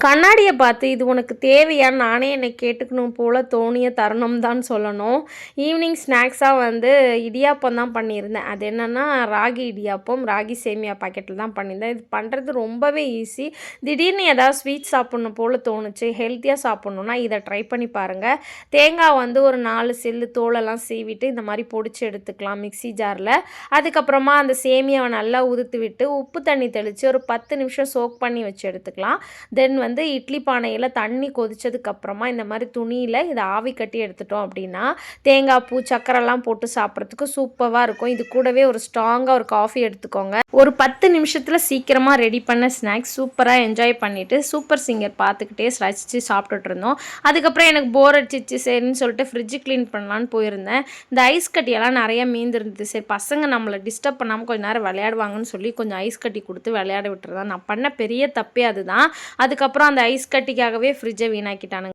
கண்ணாடிய பார்த்து இது உனக்கு தேவையான்னு நானே என்னை கேட்டுக்கணும் போல தோணிய தருணம் தான் சொல்லணும். ஈவினிங் ஸ்நாக்ஸாக வந்து இடியாப்பம் தான் பண்ணியிருந்தேன். அது என்னென்னா ராகி இடியாப்பம், ராகி சேமியா பாக்கெட்டில் தான் பண்ணியிருந்தேன். இது பண்ணுறது ரொம்பவே ஈஸி. திடீர்னு ஏதாவது ஸ்வீட் சாப்பிட்ணும் போல் தோணுச்சு, ஹெல்த்தியாக சாப்பிட்ணுன்னா இதை ட்ரை பண்ணி பாருங்கள். தேங்காய் வந்து ஒரு 4 சில்லு தோலெல்லாம் சீவிட்டு இந்த மாதிரி பொடிச்சு எடுத்துக்கலாம் மிக்ஸி ஜாரில். அதுக்கப்புறமா அந்த சேமியாவை நல்லா உதுத்து விட்டு உப்பு தண்ணி தெளித்து ஒரு 10 நிமிஷம் சோக் பண்ணி வச்சு எடுத்துக்கலாம். தென் வந்து இட்லி பானையில் தண்ணி கொதிச்சதுக்கப்புறமா இந்த மாதிரி துணியில் இதை ஆவி கட்டி எடுத்துட்டோம் அப்படின்னா தேங்காய் பூ சக்கரைலாம் போட்டு சாப்பிட்றதுக்கு சூப்பராக இருக்கும். இது கூடவே ஒரு ஸ்ட்ராங்காக ஒரு காஃபி எடுத்துக்கோங்க. ஒரு 10 நிமிஷத்தில் சீக்கிரமாக ரெடி பண்ண ஸ்நாக்ஸ் சூப்பராக என்ஜாய் பண்ணிவிட்டு சூப்பர் சிங்கர் பார்த்துக்கிட்டே ரசித்து சாப்பிட்டுட்டு இருந்தோம். அதுக்கப்புறம் எனக்கு போர் அடிச்சிச்சு சரின்னு சொல்லிட்டு ஃப்ரிட்ஜு க்ளீன் பண்ணலான்னு போயிருந்தேன். இந்த ஐஸ் கட்டியெல்லாம் நிறைய மீந்திருந்தது. சரி பசங்க நம்மளை டிஸ்டர்ப் பண்ணாமல் கொஞ்சம் நேரம் விளையாடுவாங்கன்னு சொல்லி கொஞ்சம் ஐஸ் கட்டி கொடுத்து விளையாட விட்டுருதான். நான் பண்ண பெரிய தப்பே அதுதான். அதுக்கப்புறம் அந்த ஐஸ் கட்டிக்காகவே ஃப்ரிட்ஜை வீணாக்கிட்டானுங்க.